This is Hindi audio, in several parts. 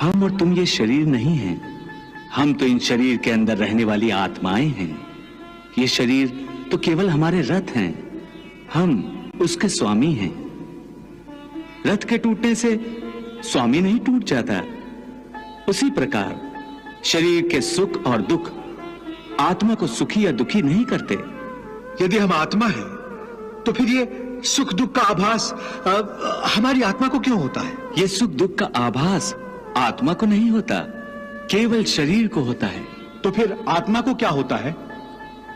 हम और तुम ये शरीर नहीं हैं, हम तो इन शरीर के अंदर रहने वाली आत्माएं हैं। ये शरीर तो केवल हमारे रथ हैं, हम उसके स्वामी हैं। रथ के टूटने से स्वामी नहीं टूट जाता, उसी प्रकार शरीर के सुख और दुख आत्मा को सुखी या दुखी नहीं करते। यदि हम आत्मा हैं, तो फिर ये सुख दुख का आभास हमारी आत्मा को क्यों होता है? ये सुख दुख का आभास आत्मा को नहीं होता, केवल शरीर को होता है। तो फिर आत्मा को क्या होता है?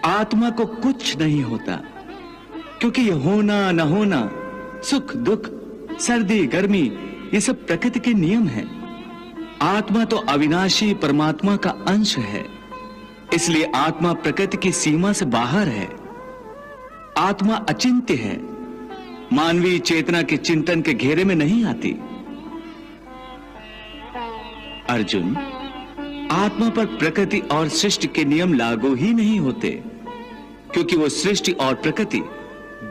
आत्मा को कुछ नहीं होता, क्योंकि ये होना न होना, सुख दुख, सर्दी गर्मी, ये सब प्रकृति के नियम है। आत्मा तो अविनाशी परमात्मा का अंश है, इसलिए आत्मा प्रकृति की सीमा से बाहर है। आत्मा अचिंत्य है, मानवीय चेतना के चिंतन के घेरे में नहीं आती। अर्जुन, आत्मा पर प्रकृति और सृष्टि के नियम लागू ही नहीं होते, क्योंकि वो सृष्टि और प्रकृति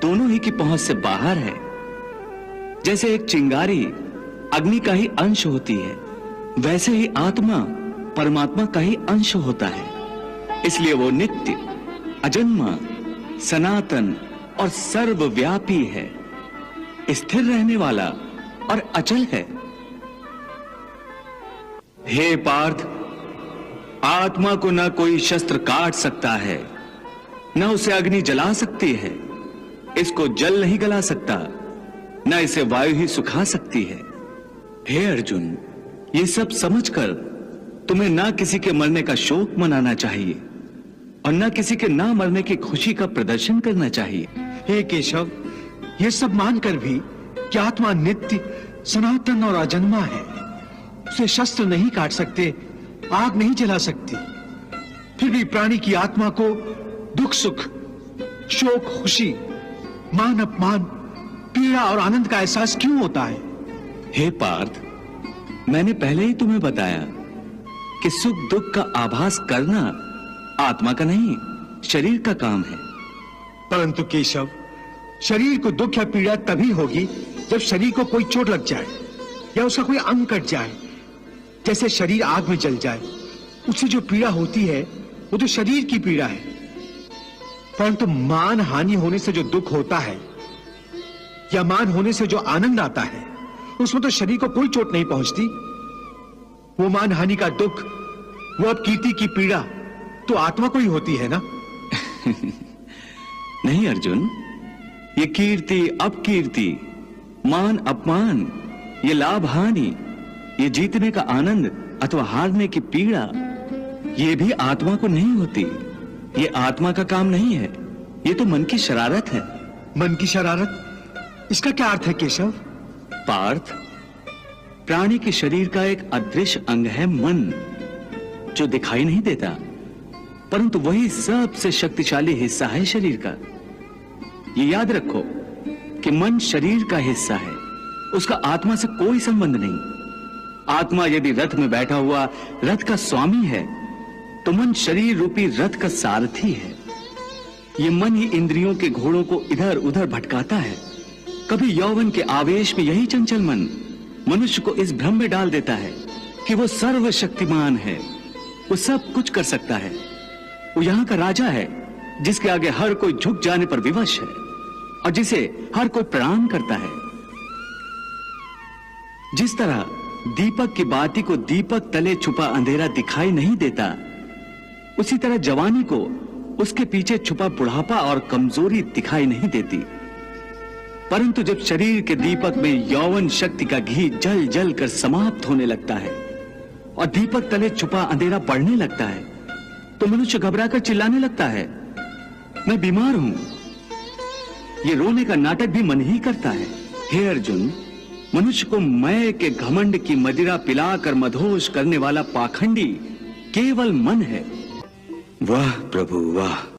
दोनों ही की पहुंच से बाहर है। जैसे एक चिंगारी अग्नि का ही अंश होती है, वैसे ही आत्मा परमात्मा का ही अंश होता है। इसलिए वो नित्य, अजन्मा, सनातन और सर्वव्यापी है, स्थिर रहने वाला और अचल है। हे पार्थ, आत्मा को न कोई शस्त्र काट सकता है, न उसे अग्नि जला सकती है, इसको जल नहीं गला सकता, न इसे वायु ही सुखा सकती है। हे अर्जुन, ये सब समझकर तुम्हें ना किसी के मरने का शोक मनाना चाहिए और न किसी के ना मरने की खुशी का प्रदर्शन करना चाहिए। हे केशव, ये सब मानकर भी कि आत्मा नित्य, सनातन और अजन्मा है, उसे शस्त्र नहीं काट सकते, आग नहीं जला सकती, फिर भी प्राणी की आत्मा को दुख सुख, शोक खुशी, मान अपमान, पीड़ा और आनंद का एहसास क्यों होता है? हे पार्थ, मैंने पहले ही तुम्हें बताया कि सुख दुख का आभास करना आत्मा का नहीं, शरीर का काम है। परंतु केशव, शरीर को दुख या पीड़ा तभी होगी जब शरीर को कोई चोट लग जाए या उसका कोई अंग कट जाए। जैसे शरीर आग में जल जाए, उससे जो पीड़ा होती है वो तो शरीर की पीड़ा है। परंतु मान हानि होने से जो दुख होता है या मान होने से जो आनंद आता है, उसमें तो शरीर को कोई चोट नहीं पहुंचती। वो मान हानि का दुख, वो अपकीर्ति की पीड़ा तो आत्मा को ही होती है ना? नहीं अर्जुन, ये कीर्ति अपकीर्ति, मान अपमान, ये लाभ हानि, ये जीतने का आनंद अथवा हारने की पीड़ा, ये भी आत्मा को नहीं होती। ये आत्मा का काम नहीं है, ये तो मन की शरारत है। मन की शरारत, इसका क्या अर्थ है केशव? पार्थ, प्राणी के शरीर का एक अदृश्य अंग है मन, जो दिखाई नहीं देता, परंतु वही सबसे शक्तिशाली हिस्सा है शरीर का। ये याद रखो कि मन शरीर का हिस्सा है, उसका आत्मा से कोई संबंध नहीं। आत्मा यदि रथ में बैठा हुआ रथ का स्वामी है, तो मन शरीर रूपी रथ का सारथी है। ये मन ही इंद्रियों के घोड़ों को इधर उधर भटकाता है। कभी यौवन के आवेश में यही चंचल मन मनुष्य को इस भ्रम में डाल देता है कि वो सर्वशक्तिमान है, वो सब कुछ कर सकता है, वो यहाँ का राजा है, जिसके आगे हर कोई झुक जाने पर विवश है और जिसे हर कोई प्रणाम करता है। जिस तरह दीपक की बाती को दीपक तले छुपा अंधेरा दिखाई नहीं देता, उसी तरह जवानी को उसके पीछे छुपा बुढ़ापा और कमजोरी दिखाई नहीं देती। परंतु जब शरीर के दीपक में यौवन शक्ति का घी जल जल कर समाप्त होने लगता है और दीपक तले छुपा अंधेरा बढ़ने लगता है, तो मनुष्य घबराकर चिल्लाने लगता है, मैं बीमार हूं। ये रोने का नाटक भी मन ही करता है। हे अर्जुन, मनुष्य को मैं के घमंड की मदिरा पिलाकर मधोश करने वाला पाखंडी केवल मन है। वाह प्रभु वाह।